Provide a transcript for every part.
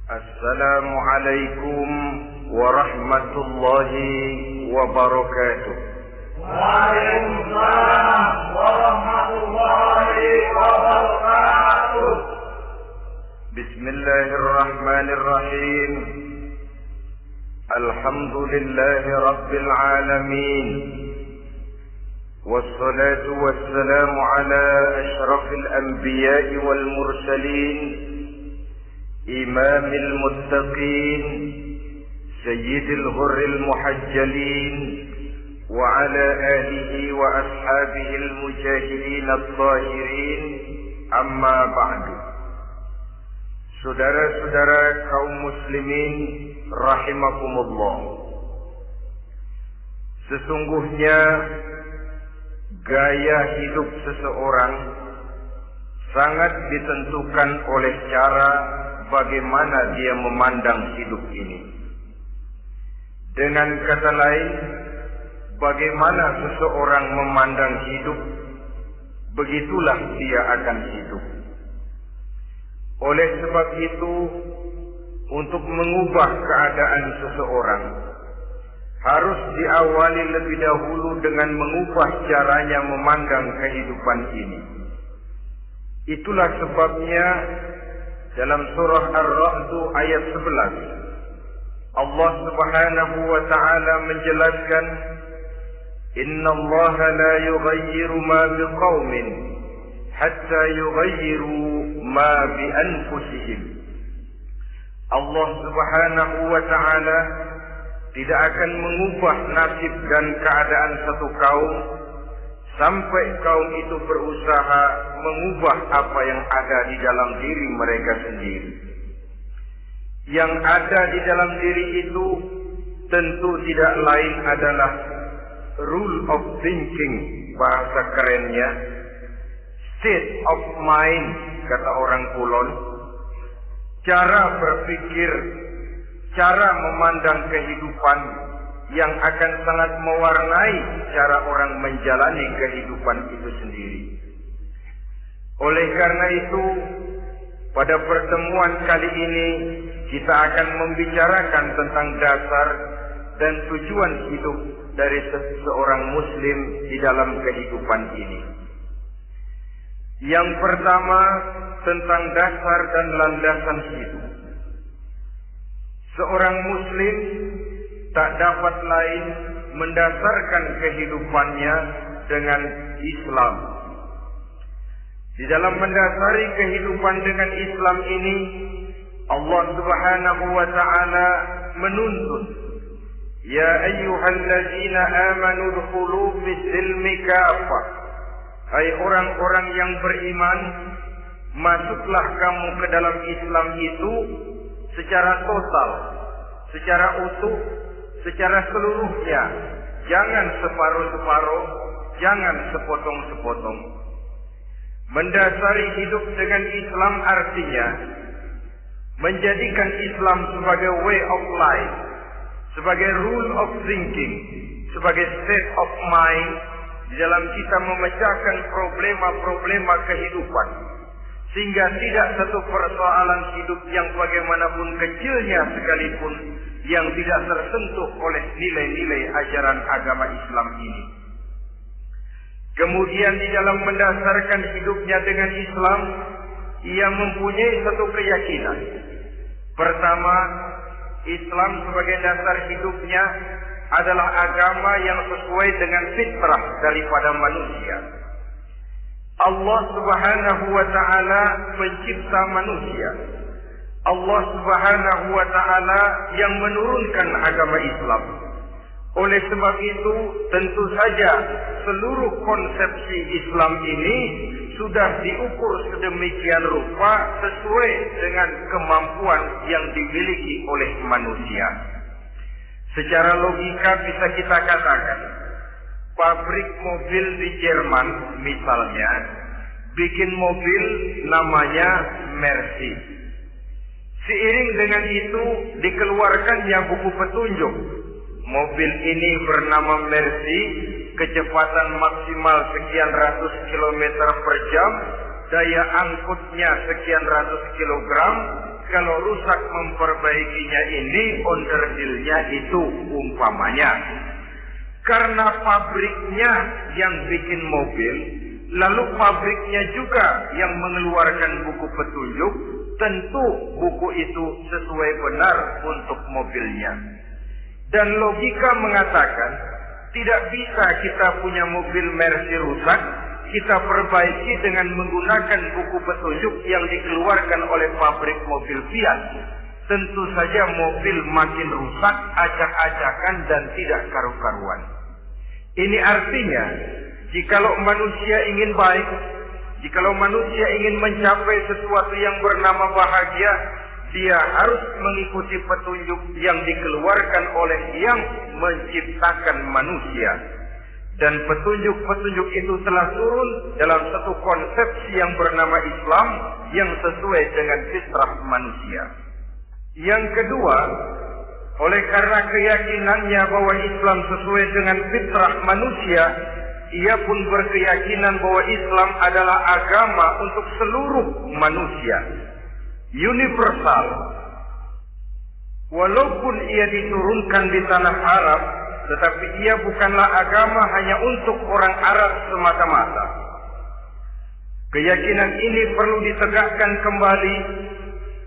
Assalamualaikum warahmatullahi wabarakatuh. Waalaikumsalam warahmatullahi wabarakatuh. Bismillahirrahmanirrahim. Alhamdulillahi rabbil alamin. Wassalatu wassalamu ala ashrafil anbiya'i wal mursalin. إمام المتقين سيد الغر المحجلين وعلى آله وأصحابه المجاهدين الطاهرين أما بعد. Saudara-saudara kaum muslimin rahimakumullah, sesungguhnya gaya hidup seseorang sangat ditentukan oleh cara bagaimana dia memandang hidup ini. Dengan kata lain, bagaimana seseorang memandang hidup, begitulah dia akan hidup. Oleh sebab itu, untuk mengubah keadaan seseorang, harus diawali lebih dahulu dengan mengubah caranya memandang kehidupan ini. Itulah sebabnya dalam surah Ar-Ra'd ayat 11 Allah Subhanahu wa ta'ala menjelaskan, Innallaha la yughayyiru ma biqaumin hatta yughayyiru ma bi anfusihim. Allah Subhanahu wa ta'ala tidak akan mengubah nasib dan keadaan satu kaum sampai kaum itu berusaha mengubah apa yang ada di dalam diri mereka sendiri. Yang ada di dalam diri itu tentu tidak lain adalah rule of thinking, bahasa kerennya, state of mind, kata orang Kulon, cara berpikir, cara memandang kehidupan yang akan sangat mewarnai cara orang menjalani kehidupan itu sendiri. Oleh karena itu, pada pertemuan kali ini kita akan membicarakan tentang dasar dan tujuan hidup dari seorang muslim di dalam kehidupan ini. Yang pertama, tentang dasar dan landasan hidup. Seorang muslim tak dapat lain mendasarkan kehidupannya dengan Islam. Di dalam mendasari kehidupan dengan Islam ini, Allah Subhanahu wa ta'ala menuntut, Ya ayyuhalladzina amanu dkhulu fis-silmi kafah. Hai orang-orang yang beriman, masuklah kamu ke dalam Islam itu secara total, secara utuh, secara seluruhnya. Jangan separuh-separuh, jangan sepotong-sepotong. Mendasari hidup dengan Islam artinya menjadikan Islam sebagai way of life, sebagai rule of thinking, sebagai state of mind di dalam kita memecahkan problema-problema kehidupan, sehingga tidak satu persoalan hidup yang bagaimanapun kecilnya sekalipun yang tidak tersentuh oleh nilai-nilai ajaran agama Islam ini. Kemudian di dalam mendasarkan hidupnya dengan Islam, ia mempunyai satu keyakinan. Pertama, Islam sebagai dasar hidupnya adalah agama yang sesuai dengan fitrah daripada manusia. Allah Subhanahu wa ta'ala mencipta manusia. Allah Subhanahu wa ta'ala yang menurunkan agama Islam. Oleh sebab itu, tentu saja seluruh konsepsi Islam ini sudah diukur sedemikian rupa sesuai dengan kemampuan yang dimiliki oleh manusia. Secara logika bisa kita katakan, pabrik mobil di Jerman misalnya bikin mobil namanya Mercy. Seiring dengan itu dikeluarkannya buku petunjuk. Mobil ini bernama Mercy, kecepatan maksimal sekian ratus kilometer per jam, daya angkutnya sekian ratus kilogram, kalau rusak memperbaikinya ini onderdilnya itu umpamanya. Karena pabriknya yang bikin mobil, lalu pabriknya juga yang mengeluarkan buku petunjuk, tentu buku itu sesuai benar untuk mobilnya. Dan logika mengatakan, tidak bisa kita punya mobil Mercy rusak, kita perbaiki dengan menggunakan buku petunjuk yang dikeluarkan oleh pabrik mobil Fiat. Tentu saja mobil makin rusak, acak-acakan dan tidak karu-karuan. Ini artinya, jikalau manusia ingin baik, jikalau manusia ingin mencapai sesuatu yang bernama bahagia, dia harus mengikuti petunjuk yang dikeluarkan oleh yang menciptakan manusia. Dan petunjuk-petunjuk itu telah turun dalam satu konsepsi yang bernama Islam yang sesuai dengan fitrah manusia. Yang kedua, oleh karena keyakinannya bahwa Islam sesuai dengan fitrah manusia, ia pun berkeyakinan bahwa Islam adalah agama untuk seluruh manusia, universal. Walaupun ia diturunkan di tanah Arab, tetapi ia bukanlah agama hanya untuk orang Arab semata-mata. Keyakinan ini perlu ditegakkan kembali,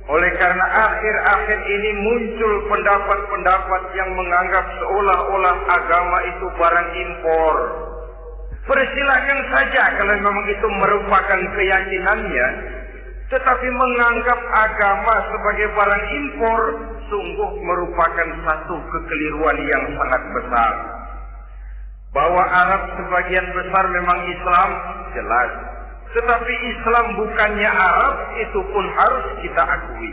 oleh karena akhir-akhir ini muncul pendapat-pendapat yang menganggap seolah-olah agama itu barang impor. Persilakan saja kalau memang itu merupakan keyakinannya, tetapi menganggap agama sebagai barang impor sungguh merupakan satu kekeliruan yang sangat besar. Bahwa Arab sebagian besar memang Islam, jelas. Tetapi Islam bukannya Arab, itu pun harus kita akui.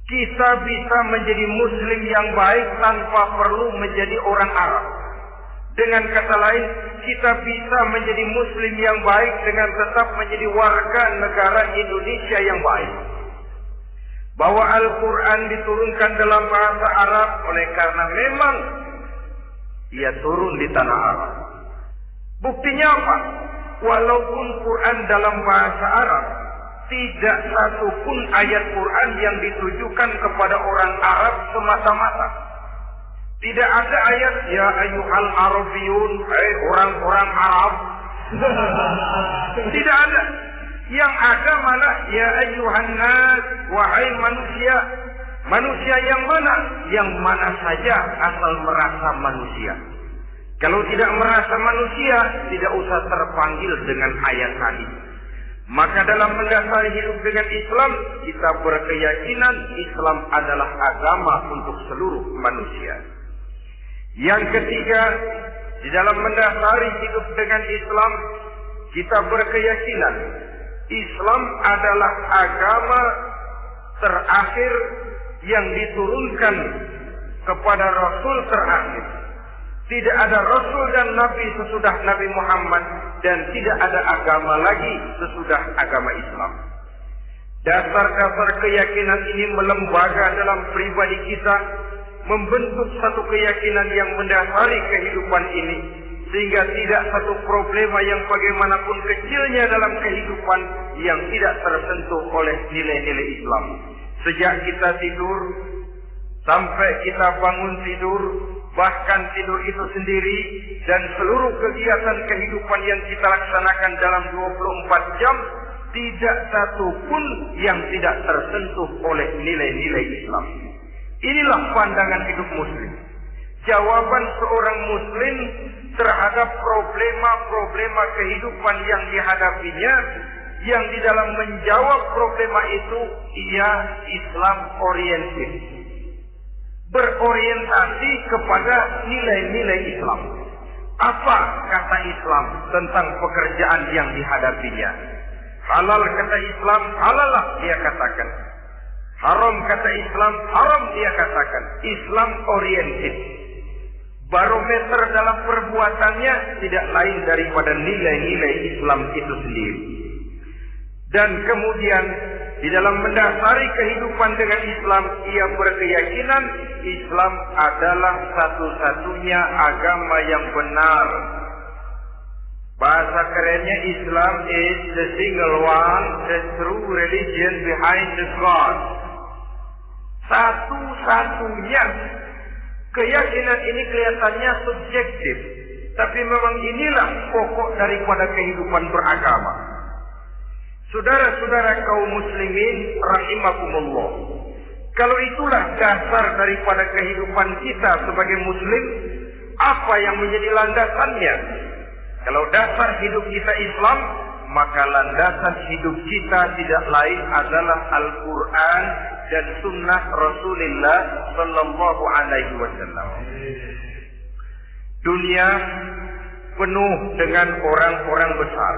Kita bisa menjadi Muslim yang baik tanpa perlu menjadi orang Arab. Dengan kata lain, kita bisa menjadi Muslim yang baik dengan tetap menjadi warga negara Indonesia yang baik. Bahwa Al-Quran diturunkan dalam bahasa Arab oleh karena memang ia turun di tanah Arab. Buktinya apa? Walaupun Quran dalam bahasa Arab, tidak satu pun ayat Quran yang ditujukan kepada orang Arab semata-mata. Tidak ada ayat ya ayyuhal Arabiyun, orang-orang Arab. Tidak ada. Yang ada mana ya ayyuhan nas, wahai manusia. Manusia yang mana? Yang mana saja asal merasa manusia. Kalau tidak merasa manusia, tidak usah terpanggil dengan ayat tadi. Maka dalam mendasari hidup dengan Islam, kita berkeyakinan Islam adalah agama untuk seluruh manusia. Yang ketiga, di dalam mendasari hidup dengan Islam, kita berkeyakinan Islam adalah agama terakhir yang diturunkan kepada Rasul terakhir. Tidak ada Rasul dan Nabi sesudah Nabi Muhammad, dan tidak ada agama lagi sesudah agama Islam. Dasar-dasar keyakinan ini melembaga dalam pribadi kita, membentuk satu keyakinan yang mendasari kehidupan ini, sehingga tidak satu problema yang bagaimanapun kecilnya dalam kehidupan yang tidak tersentuh oleh nilai-nilai Islam. Sejak kita tidur sampai kita bangun tidur, bahkan tidur itu sendiri dan seluruh kegiatan kehidupan yang kita laksanakan dalam 24 jam, tidak satu pun yang tidak tersentuh oleh nilai-nilai Islam. Inilah pandangan hidup Muslim. Jawaban seorang Muslim terhadap problema-problema kehidupan yang dihadapinya, yang di dalam menjawab problema itu ia Islam oriented, berorientasi kepada nilai-nilai Islam. Apa kata Islam tentang pekerjaan yang dihadapinya? Halal kata Islam, halalah dia katakan. Haram kata Islam, haram dia katakan. Islam oriented. Barometer dalam perbuatannya tidak lain daripada nilai-nilai Islam itu sendiri. Dan kemudian di dalam mendasari kehidupan dengan Islam, ia berkeyakinan Islam adalah satu-satunya agama yang benar. Bahasa kerennya, Islam is the single one, the true religion behind the God. Satu-satunya. Keyakinan ini kelihatannya subjektif, tapi memang inilah pokok daripada kehidupan beragama. Saudara-saudara kaum muslimin rahimakumullah, kalau itulah dasar daripada kehidupan kita sebagai muslim, apa yang menjadi landasannya? Kalau dasar hidup kita Islam, maka landasan hidup kita tidak lain adalah Al-Quran dan Sunnah Rasulullah Sallallahu Alaihi Wasallam. Dunia penuh dengan orang-orang besar,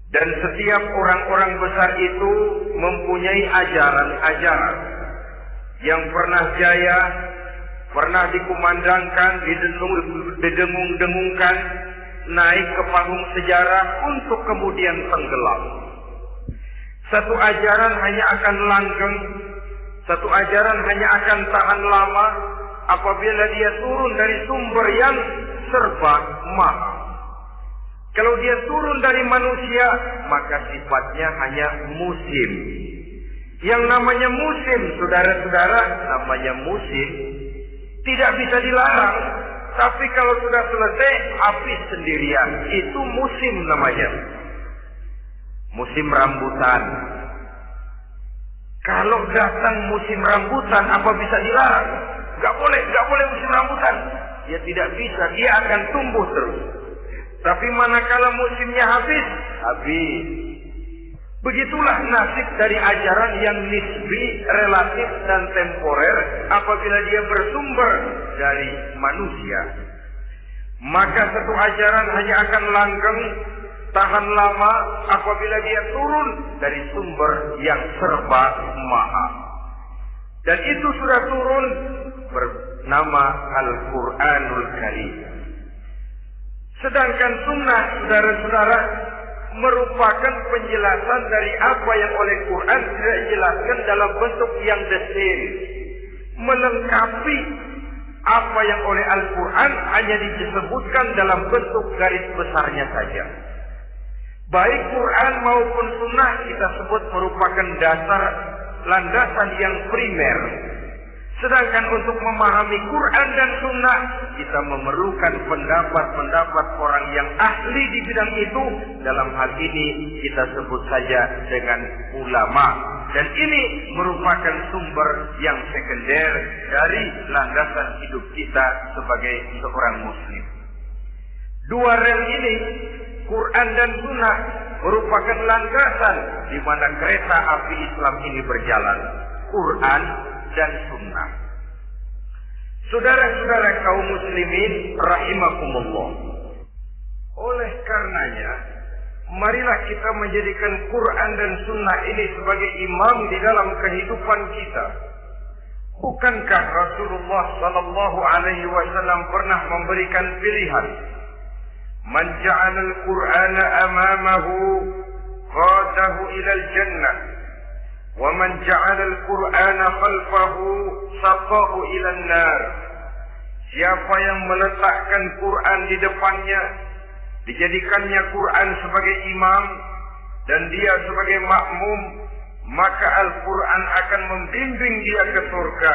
dan setiap orang-orang besar itu mempunyai ajaran-ajaran yang pernah jaya, pernah dikumandangkan, didengung-dengungkan, naik ke panggung sejarah untuk kemudian tenggelam. Satu ajaran hanya akan langgeng, satu ajaran hanya akan tahan lama apabila dia turun dari sumber yang serba mahal. Kalau dia turun dari manusia, maka sifatnya hanya musim. Yang namanya musim, saudara-saudara, namanya musim tidak bisa dilarang. Tapi kalau sudah selesai, habis sendirian. Itu musim namanya. Musim rambutan. Kalau datang musim rambutan, apa bisa dilarang? Gak boleh musim rambutan. Ya tidak bisa, dia akan tumbuh terus. Tapi manakala musimnya habis. Begitulah nasib dari ajaran yang nisbi, relatif dan temporer apabila dia bersumber dari manusia. Maka satu ajaran hanya akan langgeng, tahan lama apabila dia turun dari sumber yang serba mahal. Dan itu sudah turun bernama Al-Quranul Karim. Sedangkan sunnah, saudara-saudara, merupakan penjelasan dari apa yang oleh Quran tidak dijelaskan dalam bentuk yang detail, melengkapi apa yang oleh Al-Quran hanya disebutkan dalam bentuk garis besarnya saja. Baik Quran maupun sunnah kita sebut merupakan dasar landasan yang primer. Sedangkan untuk memahami Quran dan Sunnah, kita memerlukan pendapat-pendapat orang yang ahli di bidang itu. Dalam hal ini kita sebut saja dengan ulama. Dan ini merupakan sumber yang sekunder dari landasan hidup kita sebagai seorang muslim. Dua rel ini, Quran dan Sunnah, merupakan landasan di mana kereta api Islam ini berjalan. Quran dan Sunnah. Saudara-saudara kaum muslimin rahimakumullah. Oleh karenanya, marilah kita menjadikan Quran dan Sunnah ini sebagai imam di dalam kehidupan kita. Bukankah Rasulullah Sallallahu Alaihi Wasallam pernah memberikan pilihan? Man ja'ala al-Qur'ana amamahu qadahu ila al-jannah. وَمَنْ جَعَلَ الْقُرْآنَ خَلْفَهُ سَقَاهُ إِلَى النَّارِ. Siapa yang meletakkan Quran di depannya, dijadikannya Quran sebagai imam dan dia sebagai makmum, maka Al-Quran akan membimbing dia ke surga.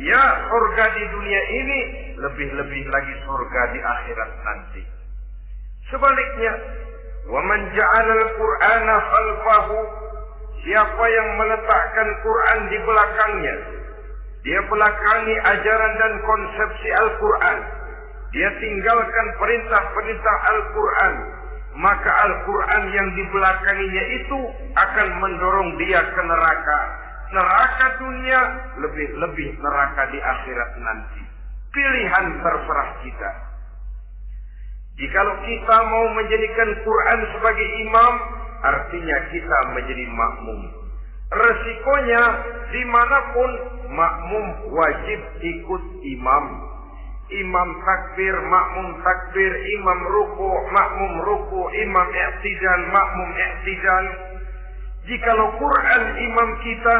Ya, surga di dunia ini, lebih-lebih lagi surga di akhirat nanti. Sebaliknya, وَمَنْ جَعَلَ الْقُرْآنَ خَلْفَهُ, siapa yang meletakkan Quran di belakangnya, dia belakangi ajaran dan konsepsi Al-Quran, dia tinggalkan perintah-perintah Al-Quran, maka Al-Quran yang dibelakanginya itu akan mendorong dia ke neraka. Neraka dunia, lebih-lebih neraka di akhirat nanti. Pilihan terserah kita. Jikalau kita mau menjadikan Quran sebagai imam, artinya kita menjadi makmum. Resikonya dimanapun makmum wajib ikut imam. Imam takbir, makmum takbir, imam ruku, makmum ruku, imam i'tidal, makmum i'tidal. Jikalau Quran imam kita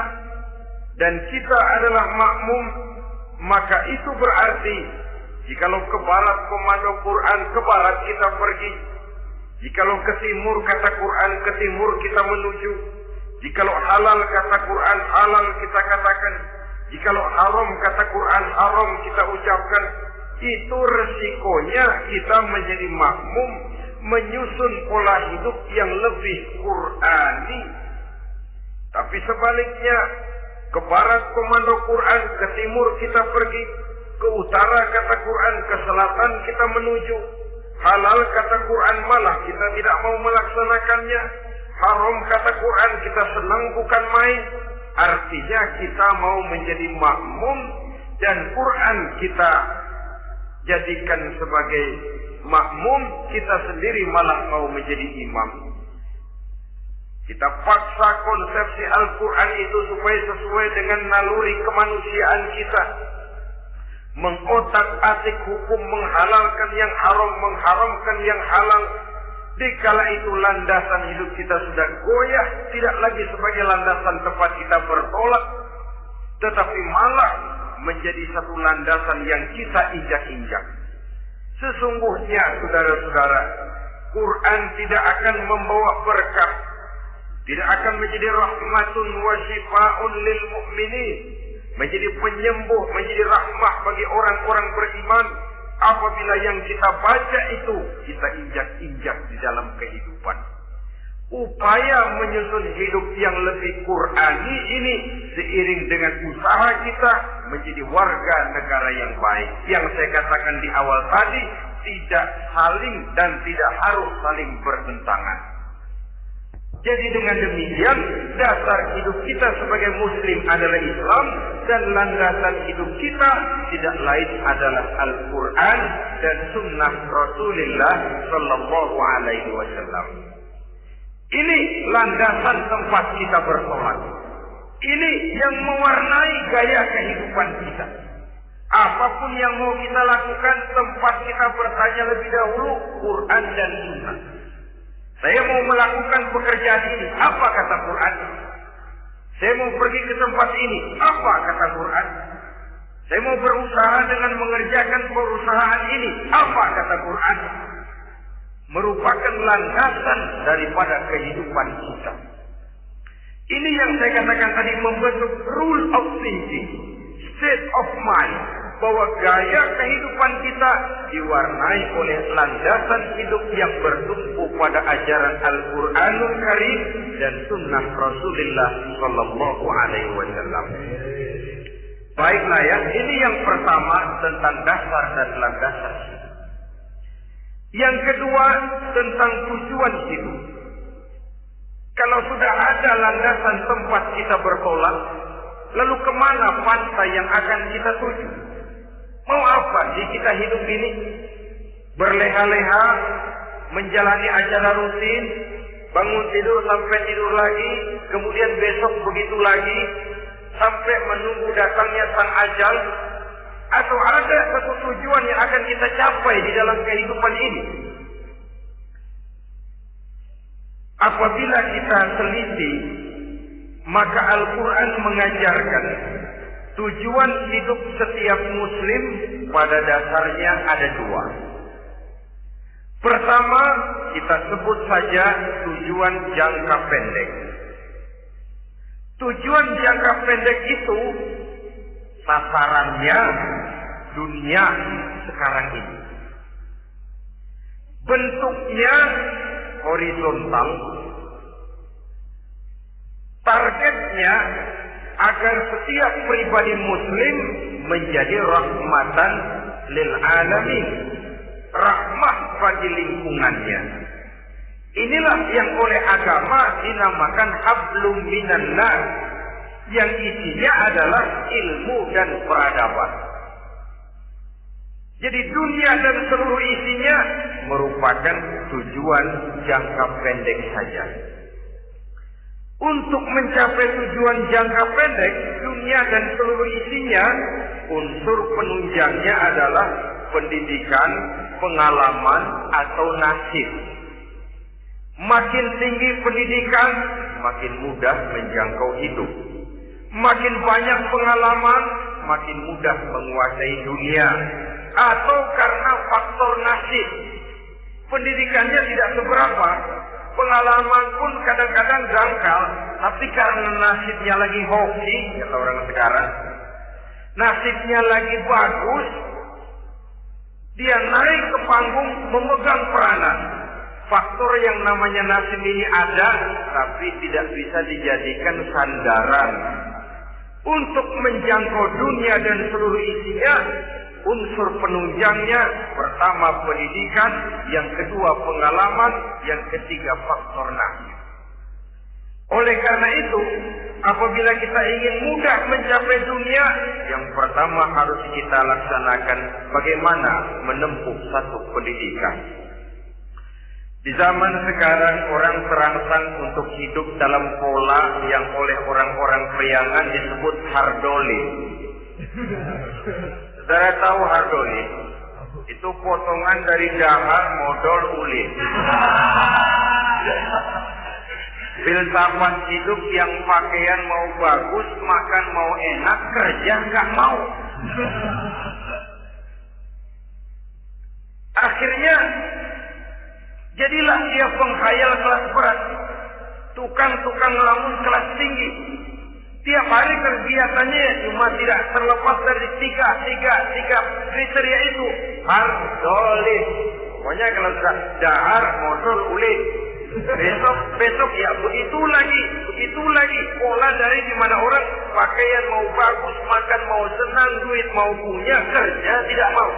dan kita adalah makmum, maka itu berarti Jikalau ke barat komando Quran, ke barat kita pergi. Jikalau ke timur kata Quran, ke timur kita menuju. Jikalau halal kata Quran, halal kita katakan. Jikalau haram kata Quran, haram kita ucapkan. Itu resikonya kita menjadi makmum, menyusun pola hidup yang lebih Qurani. Tapi sebaliknya, ke barat komando Quran, ke timur kita pergi. Ke utara kata Quran, ke selatan kita menuju. Halal kata Quran, malah kita tidak mau melaksanakannya. Haram kata Quran, kita senang bukan main. Artinya kita mau menjadi makmum, dan Quran kita jadikan sebagai makmum, kita sendiri malah mau menjadi imam. Kita paksa konsepsi Al-Quran itu supaya sesuai dengan naluri kemanusiaan kita. Mengotak-atik hukum, menghalalkan yang haram, mengharamkan yang halal. Dikala itu landasan hidup kita sudah goyah, tidak lagi sebagai landasan tempat kita bertolak, tetapi malah menjadi satu landasan yang kita injak-injak. Sesungguhnya saudara-saudara, Quran tidak akan membawa berkah, tidak akan menjadi rahmatun wa shifaa'un lil mu'minin, menjadi penyembuh, menjadi rahmah bagi orang-orang beriman, apabila yang kita baca itu kita injak-injak di dalam kehidupan. Upaya menyusun hidup yang lebih Qurani ini seiring dengan usaha kita menjadi warga negara yang baik. Yang saya katakan di awal tadi, tidak saling dan tidak harus saling bertentangan. Jadi dengan demikian, dasar hidup kita sebagai muslim adalah Islam, dan landasan hidup kita tidak lain adalah Al-Quran dan sunnah Rasulullah Sallallahu Alaihi Wasallam. Ini landasan tempat kita bersolat. Ini yang mewarnai gaya kehidupan kita. Apapun yang mau kita lakukan, tempat kita bertanya lebih dahulu Quran dan sunnah. Saya mau melakukan pekerjaan ini, apa kata Quran? Saya mau pergi ke tempat ini, apa kata Quran? Saya mau berusaha dengan mengerjakan perusahaan ini, apa kata Quran? Merupakan landasan daripada kehidupan kita. Ini yang saya katakan tadi, membentuk rule of thinking, state of mind, bahwa gaya kehidupan kita diwarnai oleh landasan hidup yang bertumpu pada ajaran Al-Quranul Karim dan sunnah Rasulullah Sallallahu Alaihi Wasallam. Baiklah ya, ini yang pertama tentang dasar dan landasan. Yang kedua tentang tujuan hidup. Kalau sudah ada landasan tempat kita bertolak, lalu kemana pantai yang akan kita tuju? Mau apa sih kita hidup ini? Berleha-leha, menjalani acara rutin, bangun tidur sampai tidur lagi, kemudian besok begitu lagi, sampai menunggu datangnya sang ajal? Atau ada satu tujuan yang akan kita capai di dalam kehidupan ini? Apabila kita teliti, maka Al-Quran mengajarkan tujuan hidup setiap muslim pada dasarnya ada dua. Pertama, kita sebut saja tujuan jangka pendek. Tujuan jangka pendek itu sasarannya dunia sekarang ini. Bentuknya horizontal. Targetnya agar setiap pribadi muslim menjadi rahmatan lil alamin, rahmah bagi lingkungannya. Inilah yang oleh agama dinamakan hablum minan nas, yang isinya adalah ilmu dan peradaban. Jadi dunia dan seluruh isinya merupakan tujuan jangka pendek saja. Untuk mencapai tujuan jangka pendek, dunia dan seluruh isinya, unsur penunjangnya adalah pendidikan, pengalaman, atau nasib. Makin tinggi pendidikan, makin mudah menjangkau hidup. Makin banyak pengalaman, makin mudah menguasai dunia. atau karena faktor nasib. Pendidikannya tidak seberapa, pengalaman pun kadang-kadang dangkal, tapi karena nasibnya lagi hoki, kata orang sekarang, nasibnya lagi bagus, dia naik ke panggung memegang peranan. Faktor yang namanya nasib ini ada, tapi tidak bisa dijadikan sandaran. Untuk menjangkau dunia dan seluruh isinya, unsur penunjangnya pertama pendidikan, yang kedua pengalaman, yang ketiga faktor nasib. Oleh karena itu, apabila kita ingin mudah mencapai dunia, yang pertama harus kita laksanakan bagaimana menempuh satu pendidikan. Di zaman sekarang orang terangsang untuk hidup dalam pola yang oleh orang-orang priangan disebut hardoli. Saudara tahu hardoli? Itu potongan dari dahar modal ulit. Filsafat hidup yang pakaian mau bagus, makan mau enak, kerja nggak mau. Akhirnya jadilah dia penghayal kelas berat, tukang-tukang ngelamun kelas tinggi. Tiap hari kegiatannya cuma tidak terlepas dari tiga kriteria itu. Hardolis. Pokoknya kalau sudah dahar, modal, ulit. Besok ya begitu lagi. Pola dari dimana orang pakaian mau bagus, makan mau senang, duit mau punya, kerja tidak mau.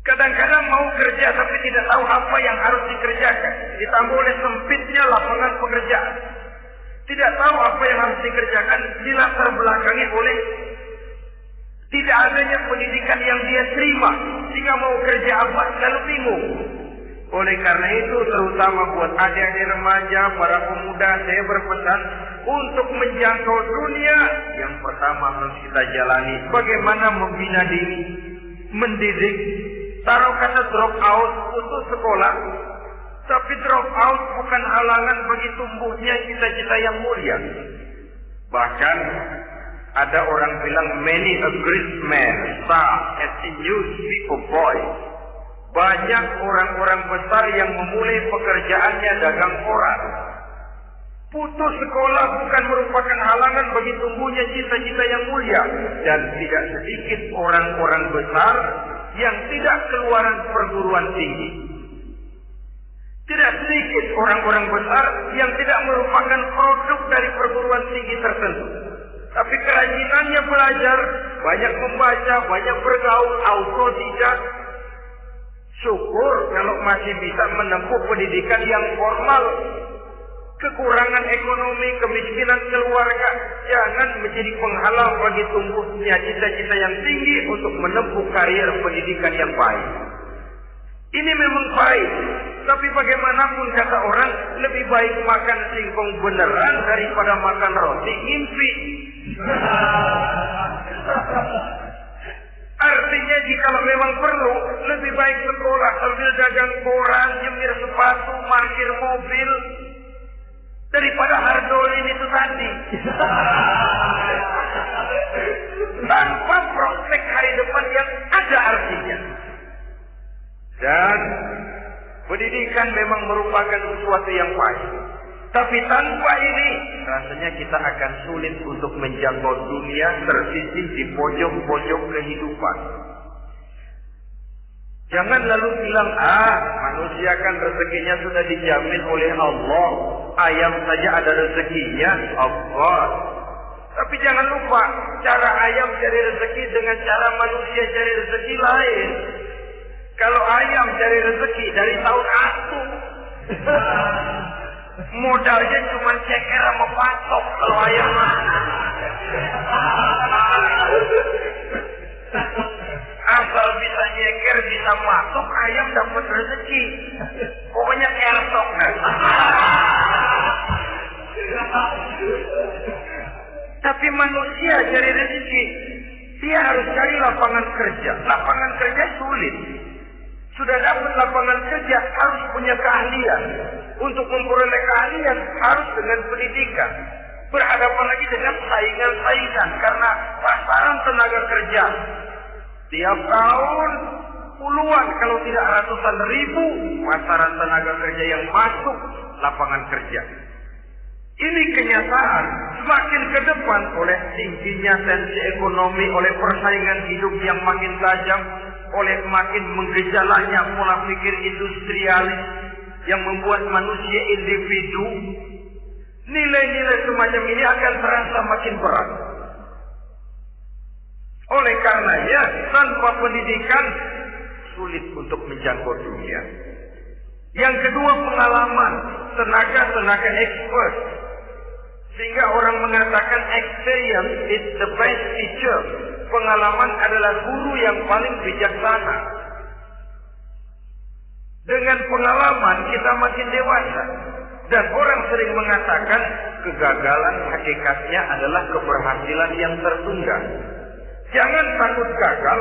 Kadang-kadang mau kerja tapi tidak tahu apa yang harus dikerjakan. Ditambah oleh sempitnya lapangan pekerjaan. Tidak tahu apa yang harus dikerjakan, dilatar belakangi oleh tidak adanya pendidikan yang dia terima. Sehingga mau kerja apa selalu bingung. Oleh karena itu, terutama buat adik-adik remaja, para pemuda, saya berpesan untuk menjangkau dunia, yang pertama harus kita jalani bagaimana membina diri, mendidik. Taruh kata drop out, putus sekolah. Tapi drop out bukan halangan bagi tumbuhnya cita-cita yang mulia. Bahkan ada orang bilang many a great man start as a newspaper boy. Banyak orang-orang besar yang memulai pekerjaannya dagang koran. Putus sekolah bukan merupakan halangan bagi tumbuhnya cita-cita yang mulia. Dan tidak sedikit orang-orang besar yang tidak keluaran perguruan tinggi. Tidak sedikit orang-orang besar yang tidak merupakan produk dari perguruan tinggi tertentu. Tapi kerajinannya belajar, banyak membaca, banyak bergaul, autodidak. Syukur kalau masih bisa menempuh pendidikan yang formal. Kekurangan ekonomi, kemiskinan keluarga jangan menjadi penghalang bagi tumbuhnya cita-cita yang tinggi untuk menempuh karier pendidikan yang baik. Ini memang baik, tapi bagaimanapun kata orang, lebih baik makan singkong beneran daripada makan roti ngimpi. Artinya jika memang perlu, lebih baik sekolah sambil dagang koran, nyemir sepatu, parkir mobil, daripada hardolin itu tadi. Tanpa prospek hari depan yang ada artinya. Dan pendidikan memang merupakan sesuatu yang baik. Tapi tanpa ini, rasanya kita akan sulit untuk menjangkau dunia tersisih di pojok-pojok kehidupan. Jangan lalu bilang, manusia kan rezekinya sudah dijamin oleh Allah. Ayam saja ada rezekinya, Allah. Tapi jangan lupa, cara ayam cari rezeki dengan cara manusia cari rezeki lain. Kalau ayam cari rezeki dari tahun atu, modalnya cuma ceker sama patok kalau ayam. Asal bisa nyeker, bisa masuk, ayam dapat rezeki. Pokoknya kersok kan. Tapi manusia cari rezeki, dia harus cari lapangan kerja. Lapangan kerja sulit. Sudah dapat lapangan kerja, harus punya keahlian. Untuk memperoleh keahlian, harus dengan pendidikan. Berhadapan lagi dengan saingan-saingan, karena pasaran tenaga kerja Tiap tahun puluhan kalau tidak ratusan ribu pasaran tenaga kerja yang masuk lapangan kerja. Ini kenyataan. Semakin ke depan oleh tingginya tensi ekonomi, oleh persaingan hidup yang makin tajam, oleh makin menggejalanya pola pikir industrialis yang membuat manusia individu, nilai-nilai semacam ini akan terasa makin berat. Oleh karenanya, tanpa pendidikan sulit untuk menjangkau dunia. Yang kedua, pengalaman, tenaga expert. Sehingga orang mengatakan experience is the best teacher. Pengalaman adalah guru yang paling bijaksana. Dengan pengalaman kita makin dewasa. Dan orang sering mengatakan kegagalan hakikatnya adalah keberhasilan yang tertunda. Jangan takut gagal.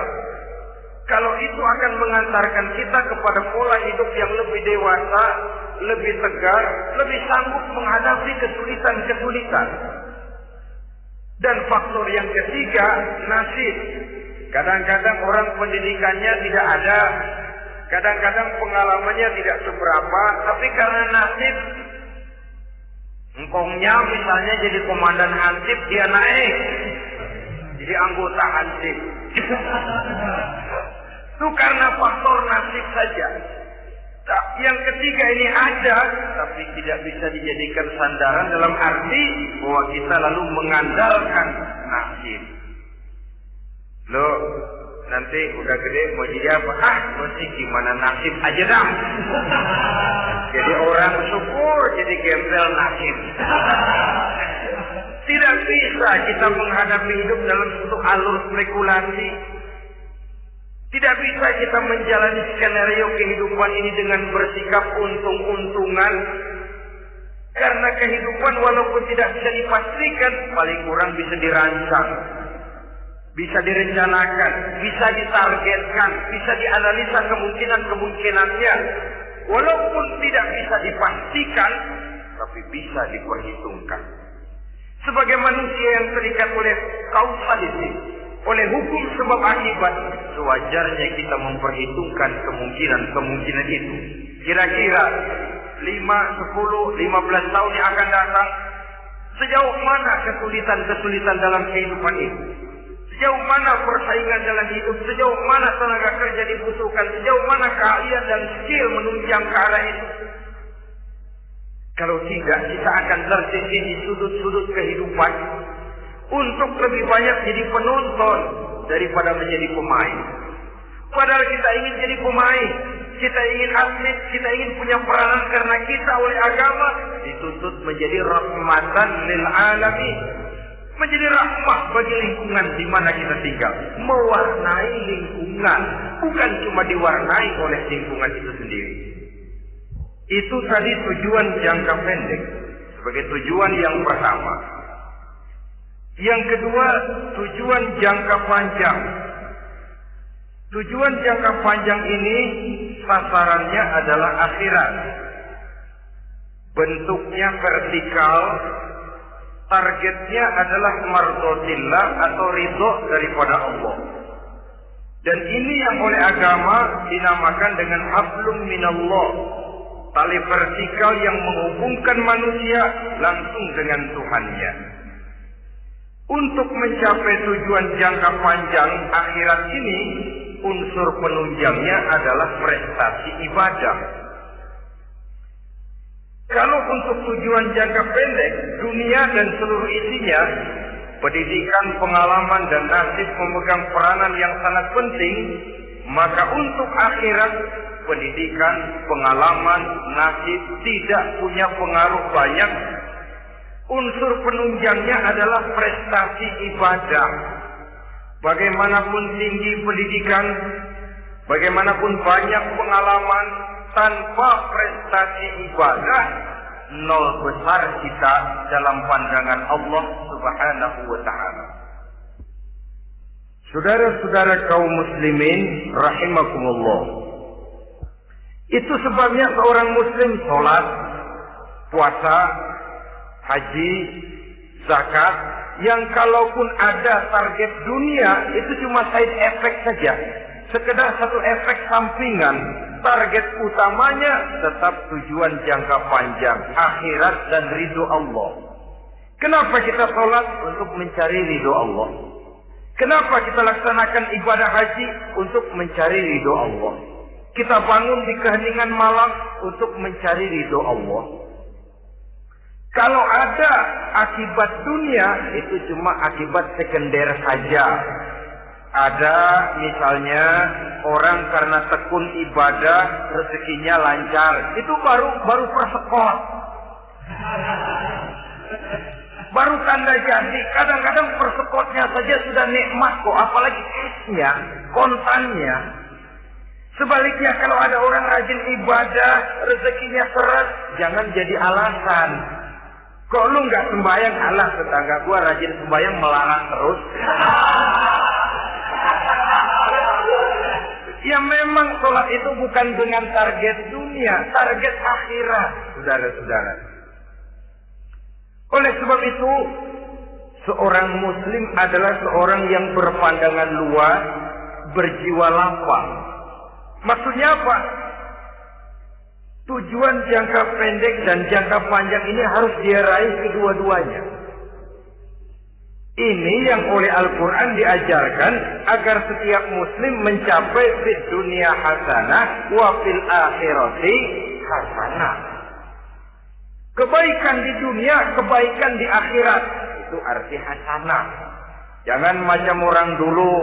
Kalau itu akan mengantarkan kita kepada pola hidup yang lebih dewasa, lebih tegar, lebih sanggup menghadapi kesulitan-kesulitan. Dan faktor yang ketiga, nasib. Kadang-kadang orang pendidikannya tidak ada, kadang-kadang pengalamannya tidak seberapa, tapi karena nasib, engkongnya misalnya jadi komandan Hansip, dia naik jadi anggota Hansip. Itu karena faktor nasib saja. Yang ketiga ini ada, tapi tidak bisa dijadikan sandaran dalam arti bahwa kita lalu mengandalkan nasib. Loh, nanti udah gede mau jadi apa? Mesti gimana nasib aja dah. Jadi orang syukur, jadi gembel nasib. Tidak bisa kita menghadapi hidup dalam satu alur spekulasi. Tidak bisa kita menjalani skenario kehidupan ini dengan bersikap untung-untungan. Karena kehidupan walaupun tidak bisa dipastikan, paling kurang bisa dirancang, bisa direncanakan, bisa ditargetkan, bisa dianalisa kemungkinan-kemungkinannya. Walaupun tidak bisa dipastikan, tapi bisa diperhitungkan. Sebagai manusia yang terikat oleh kausaliti, oleh hukum sebab akibat, sewajarnya kita memperhitungkan kemungkinan-kemungkinan itu. Kira-kira 5, 10, 15 tahun yang akan datang, sejauh mana kesulitan-kesulitan dalam kehidupan itu, sejauh mana persaingan dalam hidup, sejauh mana tenaga kerja dibutuhkan, sejauh mana keahlian dan skill menunjang ke arah itu. Kalau tidak, kita akan terjebak di sudut-sudut kehidupan untuk lebih banyak jadi penonton daripada menjadi pemain. Padahal kita ingin jadi pemain, kita ingin atlet, kita ingin punya peranan karena kita oleh agama dituntut menjadi rahmatan lil alamin, menjadi rahmah bagi lingkungan di mana kita tinggal, mewarnai lingkungan, bukan cuma diwarnai oleh lingkungan itu sendiri. Itu tadi tujuan jangka pendek sebagai tujuan yang pertama. Yang kedua, tujuan jangka panjang. Tujuan jangka panjang ini sasarannya adalah akhirat. Bentuknya vertikal, targetnya adalah mardhatillah atau ridho daripada Allah. Dan ini yang oleh agama dinamakan dengan hablum minallah, tali vertikal yang menghubungkan manusia langsung dengan Tuhannya. Untuk mencapai tujuan jangka panjang akhirat ini, unsur penunjangnya adalah prestasi ibadah. Kalau untuk tujuan jangka pendek, dunia dan seluruh isinya, pendidikan, pengalaman, dan nasib memegang peranan yang sangat penting, maka untuk akhirat, pendidikan, pengalaman, nasib tidak punya pengaruh banyak. Unsur penunjangnya adalah prestasi ibadah. Bagaimanapun tinggi pendidikan, bagaimanapun banyak pengalaman, tanpa prestasi ibadah, nol besar kita dalam pandangan Allah Subhanahu wa ta'ala. Saudara-saudara kaum muslimin rahimakumullah, itu sebabnya seorang muslim sholat, puasa, haji, zakat, yang kalaupun ada target dunia itu cuma side effect saja, sekedar satu efek sampingan. Target utamanya tetap tujuan jangka panjang, akhirat dan ridho Allah. Kenapa kita sholat? Untuk mencari ridho Allah. Kenapa kita laksanakan ibadah haji? Untuk mencari ridho Allah. Kita bangun di keheningan malam untuk mencari ridho Allah. Kalau ada akibat dunia, itu cuma akibat sekunder saja. Ada misalnya orang karena tekun ibadah rezekinya lancar, itu baru persekot, baru tanda jadi. Kadang-kadang persekotnya saja sudah nikmat kok, apalagi esnya, kontannya. Sebaliknya kalau ada orang rajin ibadah, rezekinya seret, jangan jadi alasan. Kok lu nggak sembahyang? Alah, tetangga gua rajin sembahyang melarang terus. Ya memang sholat itu bukan dengan target dunia, target akhirat, saudara-saudara. Oleh sebab itu, seorang muslim adalah seorang yang berpandangan luas, berjiwa lapang. Maksudnya apa? Tujuan jangka pendek dan jangka panjang ini harus dia raih kedua-duanya. Ini yang oleh Al-Quran diajarkan agar setiap muslim mencapai fid dunia hasanah wa fil akhirati hasanah. Kebaikan di dunia, kebaikan di akhirat. Itu arti hasanah. Jangan macam orang dulu.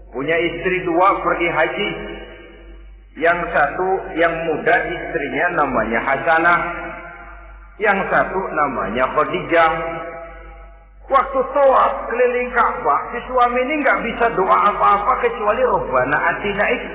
Punya istri 2 pergi haji. Yang satu yang muda istrinya namanya Hasanah. Yang satu namanya Khadijah. Waktu tawaf keliling Ka'bah, si suami ini nggak bisa doa apa-apa kecuali Rabbana atina itu.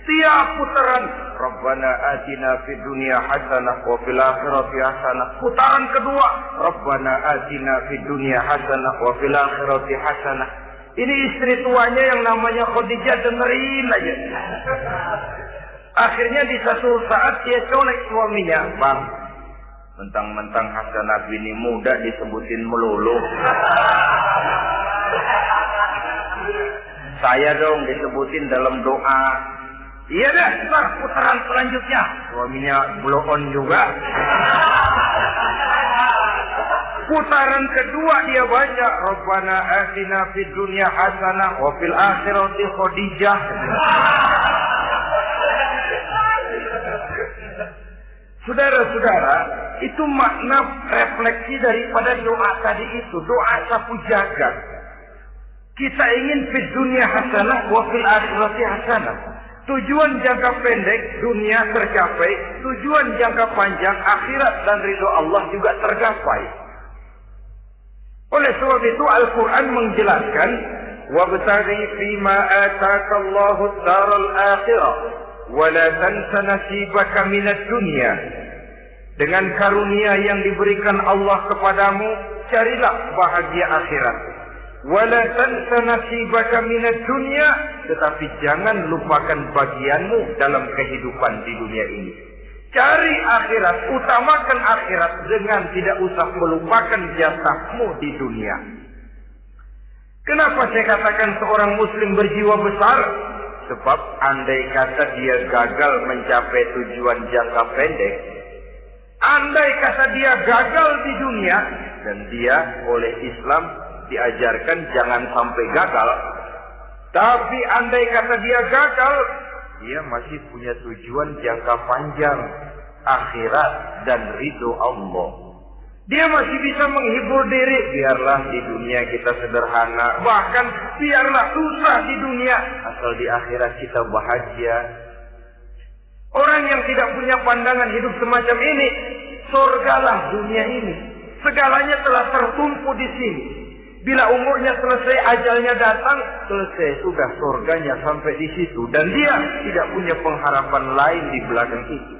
Tiap putaran Rabbana atina fid dunya hasanah wa fil akhirati hasanah. Putaran kedua Rabbana atina fid dunya hasanah wa fil akhirati hasanah. Ini istri tuanya yang namanya Khadijah dengerin aja. Akhirnya di satu saat dia colek suaminya, "Bang, mentang-mentang Hasanah bini muda disebutin melulu. Saya dong disebutin dalam doa." "Iya deh, ntar putaran selanjutnya." Suaminya blow on juga. Putaran kedua dia baca Rabbana atina fid dunya hasanah wa fil akhirati Khadijah. Saudara-saudara, itu makna refleksi daripada doa tadi itu, doa sapu jagat. Kita ingin fid dunya hasanah wa fil akhirati hasanah. Tujuan jangka pendek dunia tercapai, tujuan jangka panjang akhirat dan ridho Allah juga tergapai. Oleh sebab itu Al-Quran menjelaskan, "Wabtaghi fima ataakallahu ad-daral akhirah wa la tansa nasibaka minad dunya." Dengan karunia yang diberikan Allah kepadamu, carilah bahagia akhirat. Wa la tansa nasibaka minad dunya, tetapi jangan lupakan bagianmu dalam kehidupan di dunia ini. Cari akhirat, utamakan akhirat dengan tidak usah melupakan jatahmu di dunia. Kenapa saya katakan seorang muslim berjiwa besar? Sebab andai kata dia gagal mencapai tujuan jangka pendek, andai kata dia gagal di dunia, dan dia oleh Islam diajarkan jangan sampai gagal, tapi andai kata dia gagal, dia masih punya tujuan jangka panjang, akhirat dan ridho Allah. Dia masih bisa menghibur diri. Biarlah di dunia kita sederhana, bahkan biarlah susah di dunia, asal di akhirat kita bahagia. Orang yang tidak punya pandangan hidup semacam ini, surgalah dunia ini. Segalanya telah tertumpu di sini. Bila umurnya selesai, ajalnya datang, selesai sudah surganya sampai di situ, dan dia tidak punya pengharapan lain di belakang itu.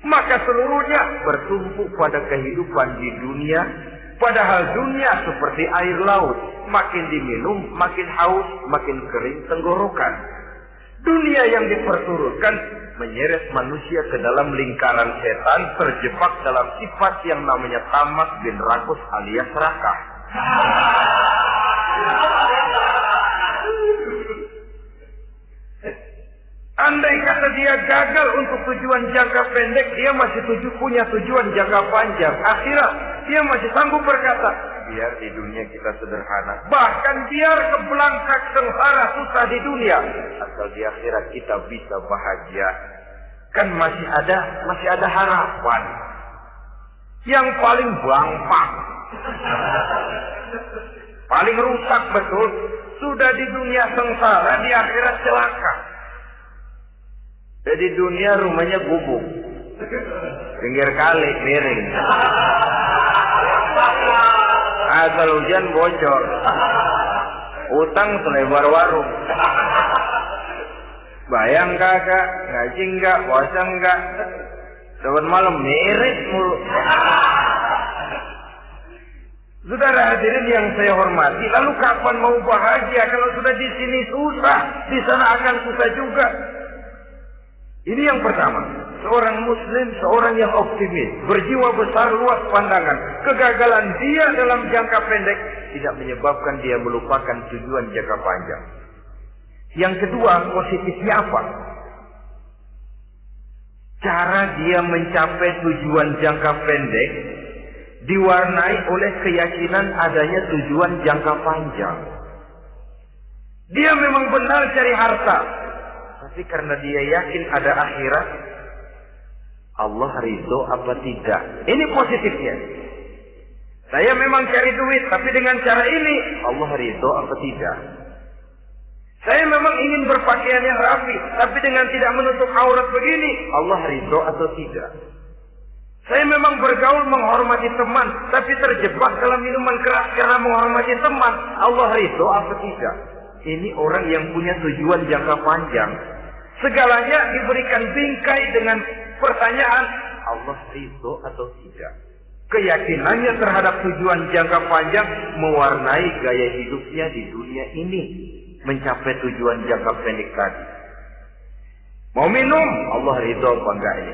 Maka seluruhnya bertumpu pada kehidupan di dunia, padahal dunia seperti air laut, makin diminum makin haus, makin kering tenggorokan. Dunia yang diperturutkan menyeret manusia ke dalam lingkaran setan, terjebak dalam sifat yang namanya tamak bin rakus alias serakah. Andai kata dia gagal untuk tujuan jangka pendek, dia masih punya tujuan jangka panjang. Akhirat, dia masih sanggup berkata, biar di dunia kita sederhana. Bahkan biar kebelangkak sengsara susah di dunia, asal di akhirat kita bisa bahagia. Kan masih ada harapan. Yang paling bangpak, paling rusak betul, sudah di dunia sengsara, di akhirat celaka. Jadi dunia rumahnya gubuk, pinggir kali miring, asal hujan bocor, utang selebar warung. Bayang kagak, ngaji enggak, puasa enggak, saban malam miring mulu. Saudara hadirin yang saya hormati, lalu kapan mau bahagia kalau sudah di sini susah, di sana akan susah juga. Ini yang pertama, seorang muslim, seorang yang optimis, berjiwa besar, luas pandangan. Kegagalan dia dalam jangka pendek tidak menyebabkan dia melupakan tujuan jangka panjang. Yang kedua, positifnya apa? Cara dia mencapai tujuan jangka pendek diwarnai oleh keyakinan adanya tujuan jangka panjang. Dia memang benar cari harta, tapi karena dia yakin ada akhirat, Allah ridho apa tidak? Ini positifnya. Saya memang cari duit, tapi dengan cara ini Allah ridho apa tidak? Saya memang ingin berpakaian yang rapi, tapi dengan tidak menutup aurat begini, Allah ridho atau tidak? Saya memang bergaul menghormati teman, tapi terjebak dalam minuman keras karena menghormati teman, Allah ridho apa tidak? Ini orang yang punya tujuan jangka panjang. Segalanya diberikan bingkai dengan pertanyaan, Allah ridho atau tidak? Keyakinannya terhadap tujuan jangka panjang mewarnai gaya hidupnya di dunia ini, mencapai tujuan jangka pendek tadi. Mau minum, Allah ridho apa enggak ini?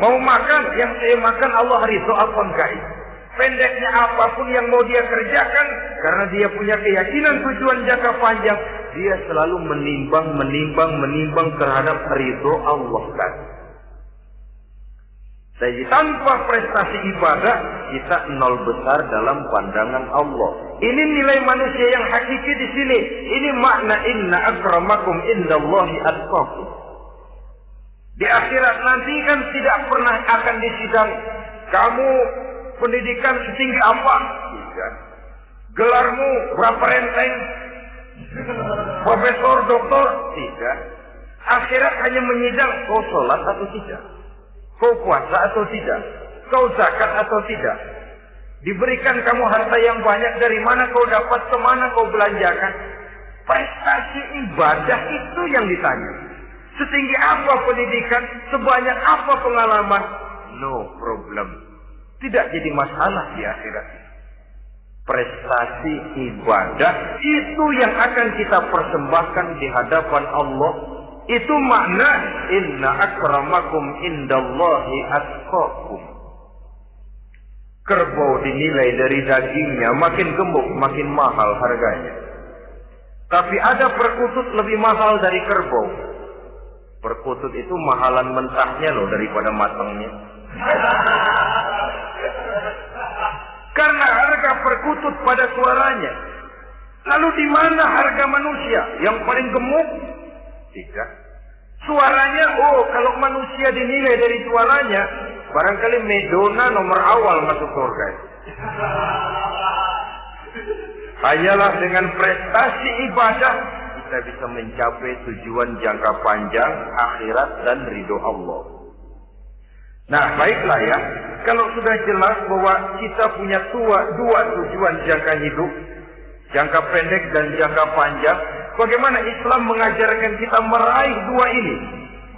Mau makan, yang saya makan Allah ridho apa enggak ini? Pendeknya apapun yang mau dia kerjakan, karena dia punya keyakinan tujuan jangka panjang, dia selalu menimbang terhadap ridho Allah kan. Jadi tanpa prestasi ibadah, kita nol besar dalam pandangan Allah. Ini nilai manusia yang hakiki di sini. Ini makna inna akramakum indallahi atqakum. Di akhirat nanti kan tidak pernah akan disidang. Kamu pendidikan setinggi apa? Tidak. Gelarmu berapa renteng? Profesor, doktor? Tidak. Akhirat hanya menyidang kau sholat atau tidak, kau puasa atau tidak, kau zakat atau tidak. Diberikan kamu harta yang banyak, dari mana kau dapat, kemana kau belanjakan. Prestasi ibadah itu yang ditanya. Setinggi apa pendidikan, sebanyak apa pengalaman, no problem. Tidak jadi masalah di akhirat. Prestasi ibadah itu yang akan kita persembahkan di hadapan Allah. Itu makna inna akramakum indallahi atqakum. Kerbau dinilai dari dagingnya, makin gemuk makin mahal harganya. Tapi ada perkutut lebih mahal dari kerbau. Perkutut itu mahalan mentahnya loh daripada matangnya. Karena harga perkutut pada suaranya. Lalu di mana harga manusia yang paling gemuk? Tidak. Suaranya, kalau manusia dinilai dari suaranya, barangkali Madonna nomor awal masuk surga. Hanyalah dengan prestasi ibadah kita bisa mencapai tujuan jangka panjang akhirat dan ridho Allah. Nah, baiklah ya. Kalau sudah jelas bahwa kita punya dua tujuan jangka hidup, jangka pendek dan jangka panjang, bagaimana Islam mengajarkan kita meraih dua ini?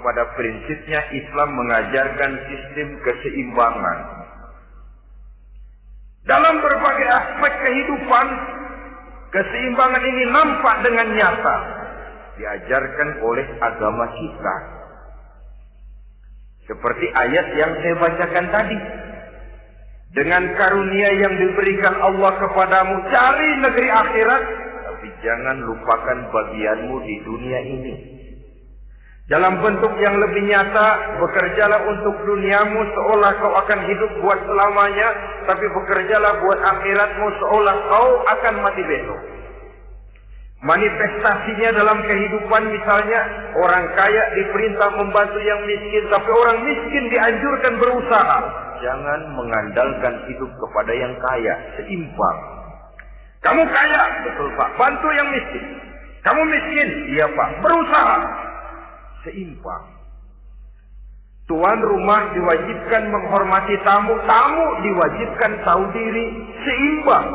Pada prinsipnya Islam mengajarkan sistem keseimbangan. Dalam berbagai aspek kehidupan, keseimbangan ini nampak dengan nyata diajarkan oleh agama kita. Seperti ayat yang saya bacakan tadi. Dengan karunia yang diberikan Allah kepadamu, cari negeri akhirat, tapi jangan lupakan bagianmu di dunia ini. Dalam bentuk yang lebih nyata, bekerjalah untuk duniamu seolah kau akan hidup buat selamanya, tapi bekerjalah buat akhiratmu seolah kau akan mati besok. Manifestasinya dalam kehidupan misalnya, orang kaya diperintah membantu yang miskin, tapi orang miskin dianjurkan berusaha. Jangan mengandalkan hidup kepada yang kaya, seimbang. Kamu kaya, betul Pak, bantu yang miskin. Kamu miskin, iya Pak, berusaha. Seimbang. Tuan rumah diwajibkan menghormati tamu, tamu diwajibkan tahu diri, seimbang.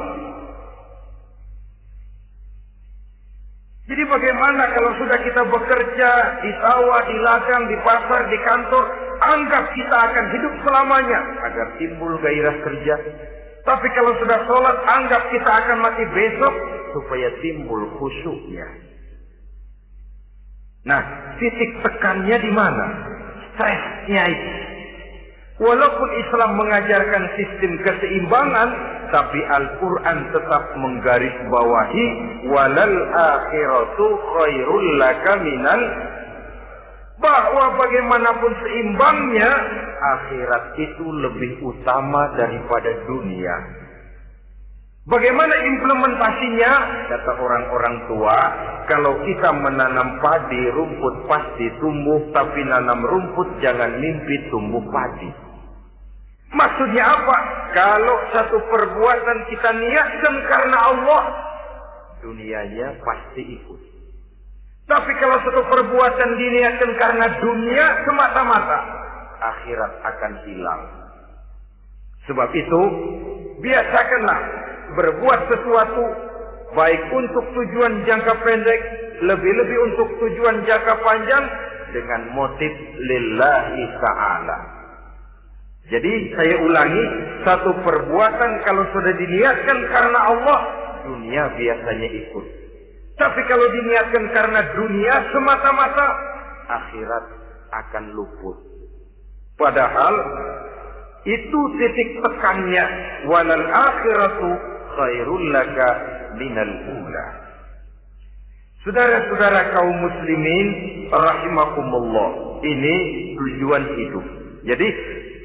Jadi bagaimana kalau sudah kita bekerja di sawah, di ladang, di pasar, di kantor, anggap kita akan hidup selamanya agar timbul gairah kerja. Tapi kalau sudah sholat, anggap kita akan mati besok supaya timbul khusyuknya. Nah, titik tekannya di mana? Stresnya itu. Walaupun Islam mengajarkan sistem keseimbangan, tapi Al-Quran tetap menggarisbawahi walal akhiratu khairul laka minal, bahwa bagaimanapun seimbangnya, akhirat itu lebih utama daripada dunia. Bagaimana implementasinya? Kata orang-orang tua, kalau kita menanam padi, rumput pasti tumbuh, tapi nanam rumput jangan mimpi tumbuh padi. Maksudnya apa? Kalau satu perbuatan kita niatkan karena Allah, dunianya pasti ikut. Tapi kalau satu perbuatan diniatkan karena dunia semata-mata, akhirat akan hilang. Sebab itu, biasakanlah berbuat sesuatu baik untuk tujuan jangka pendek, lebih-lebih untuk tujuan jangka panjang dengan motif lillahi ta'ala. Jadi saya ulangi, satu perbuatan kalau sudah diniatkan karena Allah, dunia biasanya ikut. Tapi kalau diniatkan karena dunia semata-mata, akhirat akan luput. Padahal itu titik tekannya, walal akhiratu khairul laka minal ula. Saudara-saudara kaum muslimin rahimakumullah, ini tujuan hidup. Jadi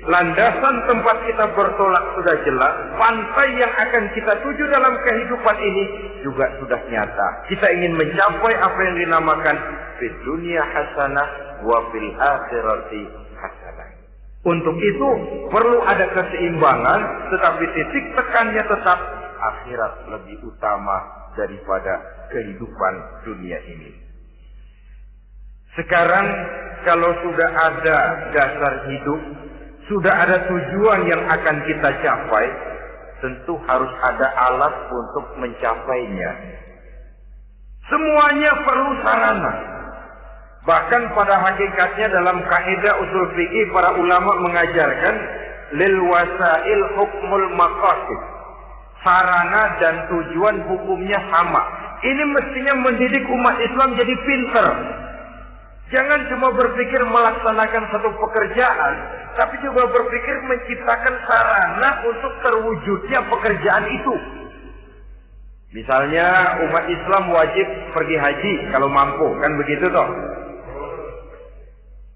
landasan tempat kita bertolak sudah jelas, pantai yang akan kita tuju dalam kehidupan ini juga sudah nyata. Kita ingin mencapai apa yang dinamakan fid dunya hasanah wa fil akhirati hasanah. Untuk itu perlu ada keseimbangan, tetapi titik tekannya tetap akhirat lebih utama daripada kehidupan dunia ini. Sekarang kalau sudah ada dasar hidup, sudah ada tujuan yang akan kita capai, tentu harus ada alat untuk mencapainya. Semuanya perlu sarana. Bahkan pada hakikatnya dalam kaidah usul fikih para ulama mengajarkan lil wasail hukmul maqasid. Sarana dan tujuan hukumnya sama. Ini mestinya mendidik umat Islam jadi pinter. Jangan cuma berpikir melaksanakan satu pekerjaan, tapi juga berpikir menciptakan sarana untuk terwujudnya pekerjaan itu. Misalnya umat Islam wajib pergi haji kalau mampu, kan begitu toh?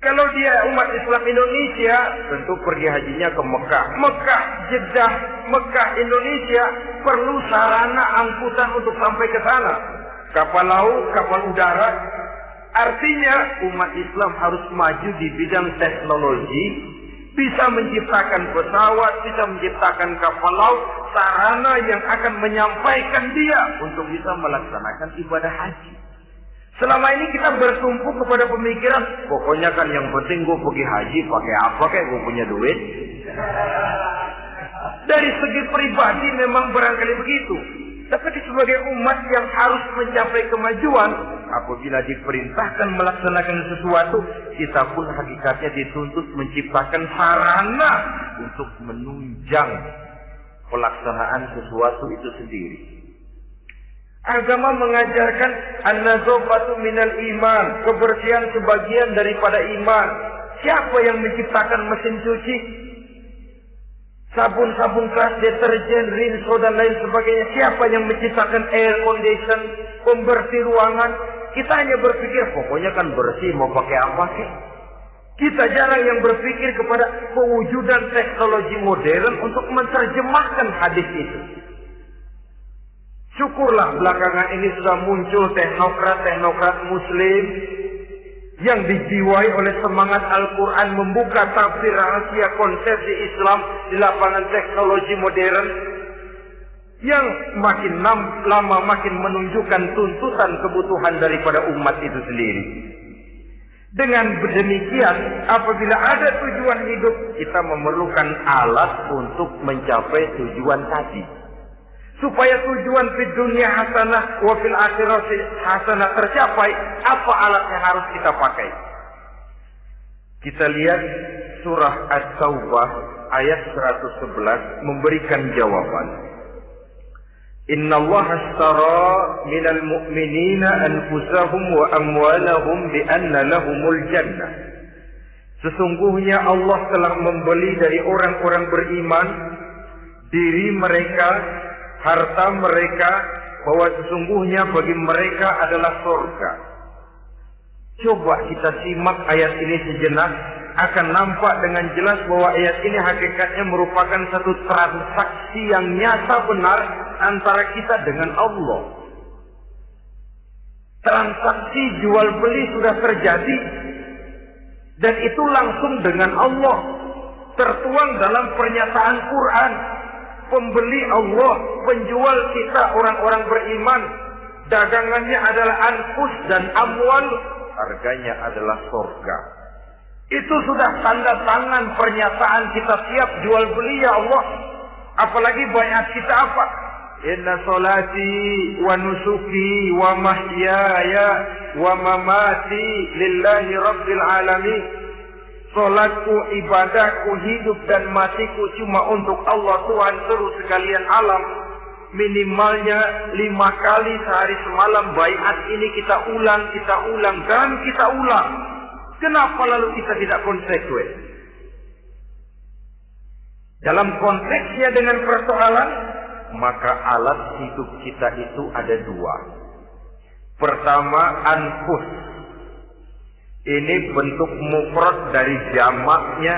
Kalau dia umat Islam Indonesia, tentu pergi hajinya ke Mekah. Mekah, Jeddah, Mekah, Indonesia perlu sarana angkutan untuk sampai ke sana. Kapal laut, kapal udara. Artinya umat Islam harus maju di bidang teknologi, bisa menciptakan pesawat, bisa menciptakan kapal laut, sarana yang akan menyampaikan dia untuk bisa melaksanakan ibadah haji. Selama ini kita bertumpu kepada pemikiran, pokoknya kan yang penting gue pergi haji, pakai apa kayak gue punya duit. Dari segi pribadi memang barangkali begitu. Tapi sebagai umat yang harus mencapai kemajuan, apabila diperintahkan melaksanakan sesuatu, kita pun hakikatnya dituntut menciptakan sarana untuk menunjang pelaksanaan sesuatu itu sendiri. Agama mengajarkan an-nazafatu minal iman, kebersihan sebagian daripada iman. Siapa yang menciptakan mesin cuci? sabun keras, deterjen, rinso dan lain sebagainya. Siapa yang menciptakan air condition, pembersih ruangan? Kita hanya berpikir pokoknya kan bersih, mau pakai apa sih? Kita jarang yang berpikir kepada pewujudan teknologi modern untuk menerjemahkan hadis itu. Syukurlah belakangan ini sudah muncul teknokrat muslim yang dijiwai oleh semangat Al-Quran membuka tafsir rahasia konsepsi Islam di lapangan teknologi modern yang makin lama makin menunjukkan tuntutan kebutuhan daripada umat itu sendiri. Dengan demikian, apabila ada tujuan hidup, kita memerlukan alat untuk mencapai tujuan tadi. Supaya tujuan di dunia hasanah wa fil akhirati hasanah tercapai, apa alat yang harus kita pakai? Kita lihat surah At-Taubah ayat 111 memberikan jawaban. Innallaha ashtara minal mu'minina anfusahum wa amwalahum bi anna lahumul jannah. Sesungguhnya Allah telah membeli dari orang-orang beriman diri mereka, harta mereka, bahwa sesungguhnya bagi mereka adalah surga. Coba kita simak ayat ini sejenak, akan nampak dengan jelas bahwa ayat ini hakikatnya merupakan satu transaksi yang nyata benar antara kita dengan Allah. Transaksi jual beli sudah terjadi, dan itu langsung dengan Allah, tertuang dalam pernyataan Quran. Pembeli Allah, penjual kita orang-orang beriman, dagangannya adalah anfus dan amwal, harganya adalah surga. Itu sudah tanda tangan pernyataan kita siap jual beli ya Allah. Apalagi baiat kita apa? Inna salati wa nusuki wa mahyaya wa mamati lillahi rabbil alamin. Salatku, ibadahku, hidup dan matiku cuma untuk Allah Tuhan seluruh sekalian alam. Minimalnya 5 kali sehari semalam baiat ini kita ulang dan kita ulang. Kenapa lalu kita tidak konsekuen? Dalam konteksnya dengan persoalan, maka alat hidup kita itu ada 2. Pertama, anfus. Ini bentuk mufrad dari jamaknya,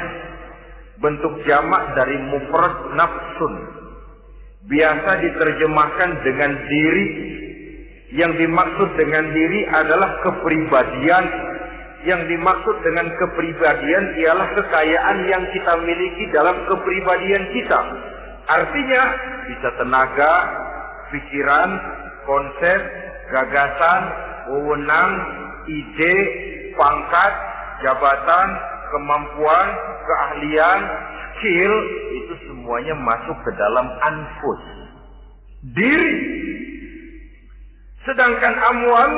bentuk jamak dari mufrad nafsun. Biasa diterjemahkan dengan diri. Yang dimaksud dengan diri adalah kepribadian. Yang dimaksud dengan kepribadian ialah kekayaan yang kita miliki dalam kepribadian kita. Artinya bisa tenaga, pikiran, konsep, gagasan, wewenang, ide, pangkat, jabatan, kemampuan, keahlian, skill, itu semuanya masuk ke dalam anfus, diri. Sedangkan amwal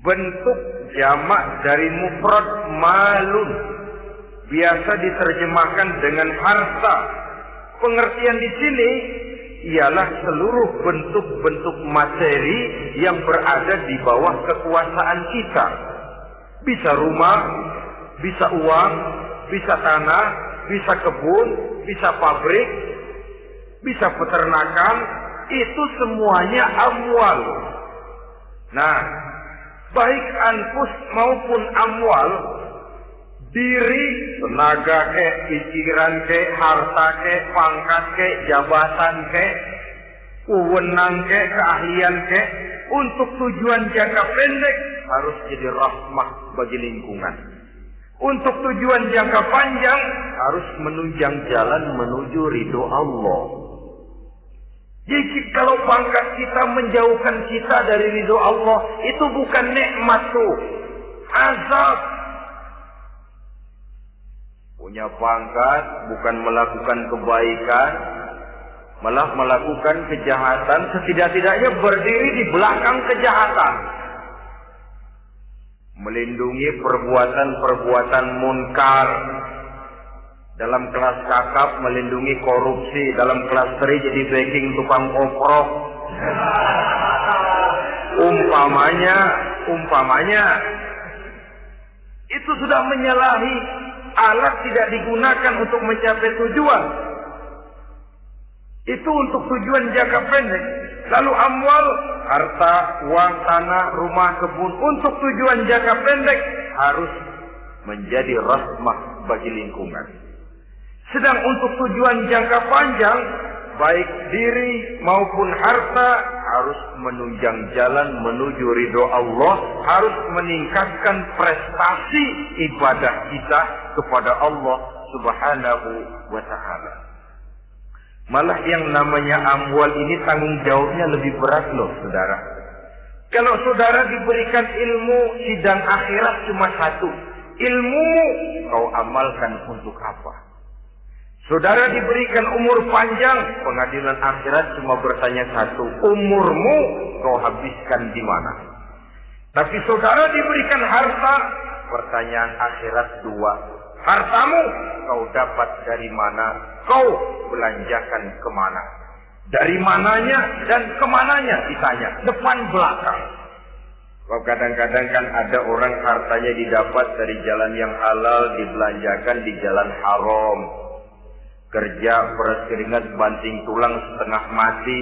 bentuk jamak dari mufrad malun, biasa diterjemahkan dengan harta. Pengertian di sini ialah seluruh bentuk-bentuk materi yang berada di bawah kekuasaan kita. Bisa rumah, bisa uang, bisa tanah, bisa kebun, bisa pabrik, bisa peternakan, itu semuanya amwal. Nah, baik anfus maupun amwal, diri, tenaga ke, pikiran ke, harta ke, pangkat ke, jabatan ke, wewenang ke, keahlian ke, untuk tujuan jangka pendek harus jadi rahmah bagi lingkungan. Untuk tujuan jangka panjang harus menunjang jalan menuju ridho Allah. Jadi kalau pangkat kita menjauhkan kita dari ridho Allah, itu bukan nikmat tuh, azab. Punya pangkat bukan melakukan kebaikan, malah melakukan kejahatan, setidak-tidaknya berdiri di belakang kejahatan. Melindungi perbuatan-perbuatan munkar. Dalam kelas kakap melindungi korupsi, dalam kelas 3 jadi backing tukang oprok. Umpamanya itu sudah menyalahi alat tidak digunakan untuk mencapai tujuan. Itu untuk tujuan jangka pendek. Lalu amwal, harta, uang, tanah, rumah, kebun, untuk tujuan jangka pendek harus menjadi rahmah bagi lingkungan. Sedang untuk tujuan jangka panjang, baik diri maupun harta harus menunjang jalan menuju ridho Allah, harus meningkatkan prestasi ibadah kita kepada Allah Subhanahu wa ta'ala. Malah yang namanya amwal ini tanggung jawabnya lebih berat loh, saudara. Kalau saudara diberikan ilmu, sidang akhirat cuma satu. Ilmumu kau amalkan untuk apa? Saudara diberikan umur panjang, pengadilan akhirat cuma bertanya satu, umurmu kau habiskan di mana? Tapi saudara diberikan harta, pertanyaan akhirat dua, hartamu kau dapat dari mana? Kau belanjakan kemana? Dari mananya dan kemananya ditanya, depan belakang. Kadang-kadang kan ada orang hartanya didapat dari jalan yang halal, dibelanjakan di jalan haram. Kerja peras keringat banting tulang setengah mati,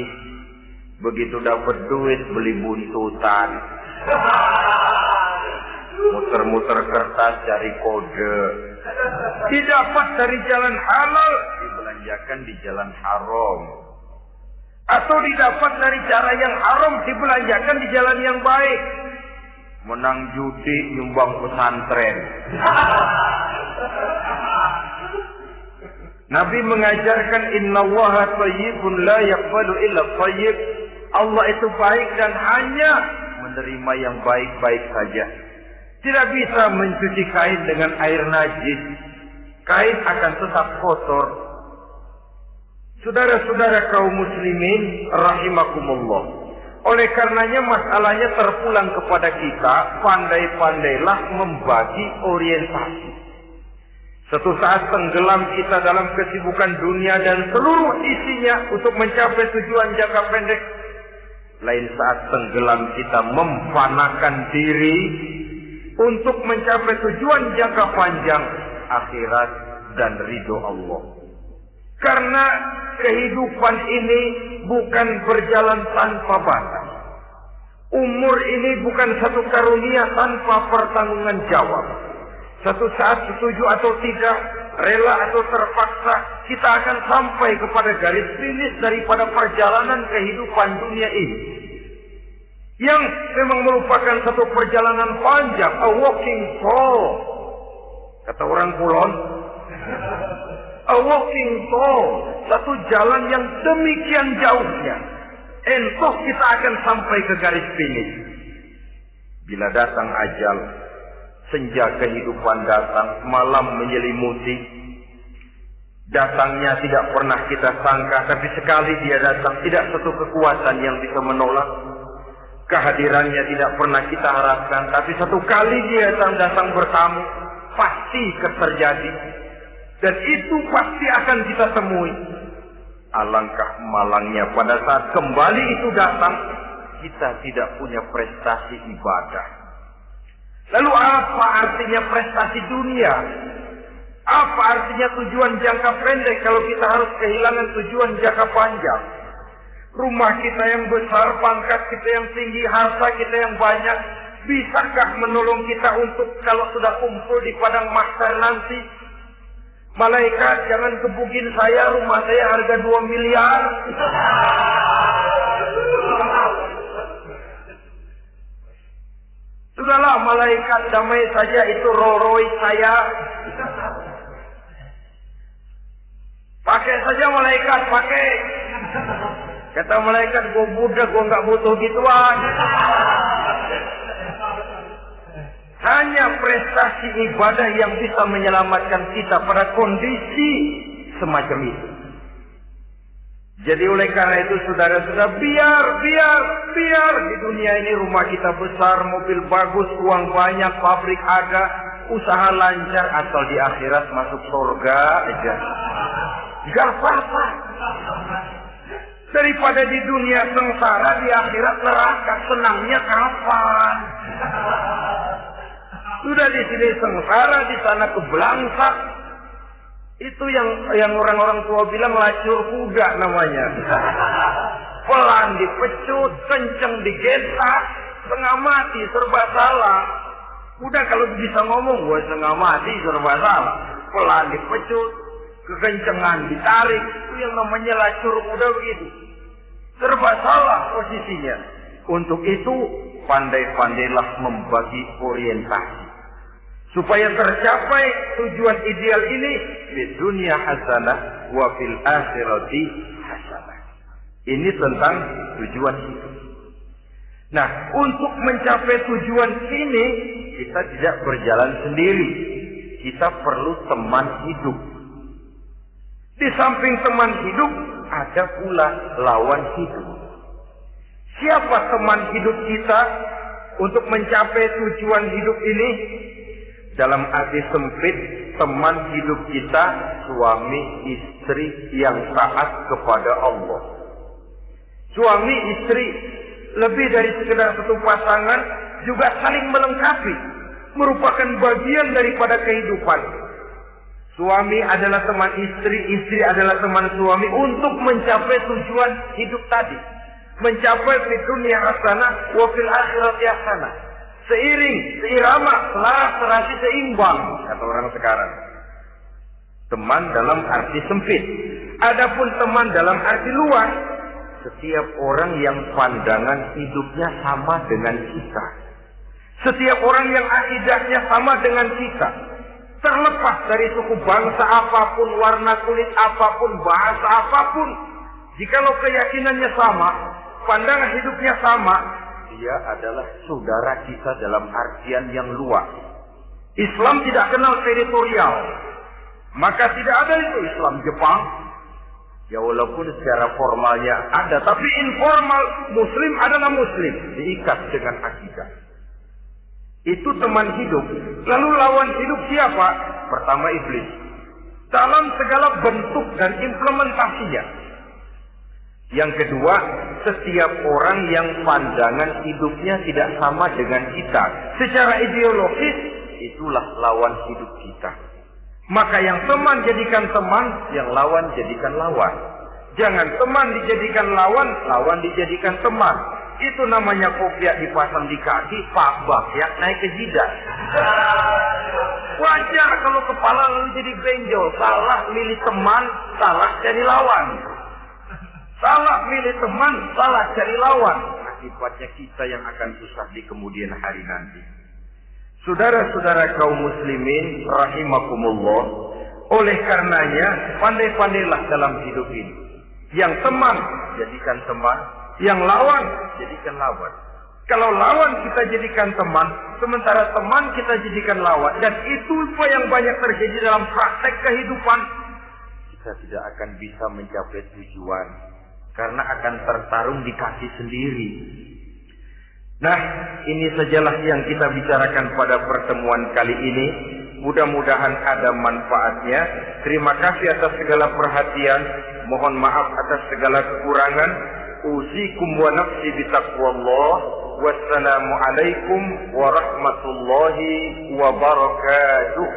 begitu dapat duit beli buntutan, muter-muter kertas cari kode, didapat dari jalan halal dibelanjakan di jalan haram, atau didapat dari cara yang haram dibelanjakan di jalan yang baik, menang judi nyumbang pesantren. Nabi mengajarkan innallaha thayyibun la yaqbalu illa thayyib. Allah itu baik dan hanya menerima yang baik-baik saja. Tidak bisa mencuci kain dengan air najis. Kain akan tetap kotor. Saudara-saudara kaum muslimin rahimakumullah. Oleh karenanya masalahnya terpulang kepada kita, pandai-pandailah membagi orientasi. Suatu saat tenggelam kita dalam kesibukan dunia dan seluruh isinya untuk mencapai tujuan jangka pendek. Lain saat tenggelam kita memfanakan diri untuk mencapai tujuan jangka panjang, akhirat dan ridho Allah. Karena kehidupan ini bukan berjalan tanpa batas. Umur ini bukan satu karunia tanpa pertanggungan jawab. Satu saat setuju atau tidak, rela atau terpaksa, kita akan sampai kepada garis finish daripada perjalanan kehidupan dunia ini. Yang memang merupakan satu perjalanan panjang, a walking tour. Kata orang Kulon, a walking tour, satu jalan yang demikian jauhnya. Entoh kita akan sampai ke garis finish. Bila datang ajal, senja kehidupan datang, malam menyelimuti. Datangnya tidak pernah kita sangka, tapi sekali dia datang, tidak satu kekuatan yang bisa menolak. Kehadirannya tidak pernah kita harapkan, tapi satu kali dia datang bertamu, pasti terjadi. Dan itu pasti akan kita temui. Alangkah malangnya pada saat kembali itu datang, kita tidak punya prestasi ibadah. Lalu apa artinya prestasi dunia? Apa artinya tujuan jangka pendek kalau kita harus kehilangan tujuan jangka panjang? Rumah kita yang besar, pangkat kita yang tinggi, harta kita yang banyak, bisakah menolong kita untuk kalau sudah kumpul di padang mahsyar nanti? Malaikat, jangan gebugin saya, rumah saya harga 2 miliar. Sudahlah malaikat, damai saja, itu Rolls Royce saya. Pakai saja malaikat, pakai. Kata malaikat, gue budak, gue nggak butuh gituan. Hanya prestasi ibadah yang bisa menyelamatkan kita pada kondisi semacam itu. Jadi oleh karena itu saudara-saudara, biar di dunia ini rumah kita besar, mobil bagus, uang banyak, pabrik ada, usaha lancar, asal di akhirat masuk surga aja. Gak apa-apa. Daripada di dunia sengsara, di akhirat neraka, senangnya kapan? Sudah di sini sengsara, di sana kebelangsak. Itu yang orang-orang tua bilang lacur kuda namanya. Pelan dipecut, kenceng digetak, setengah mati, serba salah. Udah kalau bisa ngomong, gue setengah mati, serba salah. Pelan dipecut, kekencengan ditarik, itu yang namanya lacur kuda begitu. Serba salah posisinya. Untuk itu, pandai-pandailah membagi orientasi. Supaya tercapai tujuan ideal ini, di dunia hasanah, wa fil akhirati hasanah. Ini tentang tujuan hidup. Nah, untuk mencapai tujuan ini, kita tidak berjalan sendiri. Kita perlu teman hidup. Di samping teman hidup, ada pula lawan hidup. Siapa teman hidup kita untuk mencapai tujuan hidup ini? Dalam arti sempit, teman hidup kita suami istri yang taat kepada Allah. Suami istri lebih dari sekedar satu pasangan, juga saling melengkapi, merupakan bagian daripada kehidupan. Suami adalah teman istri, istri adalah teman suami untuk mencapai tujuan hidup tadi. Mencapai di dunia hasanah wa fil akhirati hasanah. Seiring, seirama, selaras, serasi, seimbang, kata orang sekarang. Teman dalam arti sempit. Adapun teman dalam arti luas, setiap orang yang pandangan hidupnya sama dengan kita. Setiap orang yang akidahnya sama dengan kita. Terlepas dari suku bangsa apapun, warna kulit apapun, bahasa apapun. Jikalau keyakinannya sama, pandangan hidupnya sama, dia adalah saudara kita dalam artian yang luas. Islam tidak kenal teritorial. Maka tidak ada itu Islam Jepang. Ya walaupun secara formalnya ada, tapi informal Muslim adalah Muslim. Diikat dengan akidah. Itu teman hidup. Lalu lawan hidup siapa? Pertama iblis. Dalam segala bentuk dan implementasinya. Yang kedua, setiap orang yang pandangan hidupnya tidak sama dengan kita. Secara ideologis, itulah lawan hidup kita. Maka yang teman jadikan teman, yang lawan jadikan lawan. Jangan teman dijadikan lawan, lawan dijadikan teman. Itu namanya kopiah dipasang di kaki, pak bakyak naik ke jidat. Wajar kalau kepala lalu jadi benjol. Salah milih teman, salah cari lawan. Salah milih teman, salah cari lawan. Akibatnya kita yang akan susah di kemudian hari nanti. Saudara-saudara kaum muslimin rahimakumullah, oleh karenanya pandai-pandailah dalam hidup ini. Yang teman jadikan teman, yang lawan jadikan lawan. Kalau lawan kita jadikan teman, sementara teman kita jadikan lawan, dan itu yang banyak terjadi dalam praktek kehidupan, kita tidak akan bisa mencapai tujuan karena akan tertarung di kaki sendiri. Nah, ini sajalah yang kita bicarakan pada pertemuan kali ini. Mudah-mudahan ada manfaatnya. Terima kasih atas segala perhatian. Mohon maaf atas segala kekurangan. Uzikum wa nafsi bitaqwallah. Wassalamualaikum warahmatullahi wabarakatuh.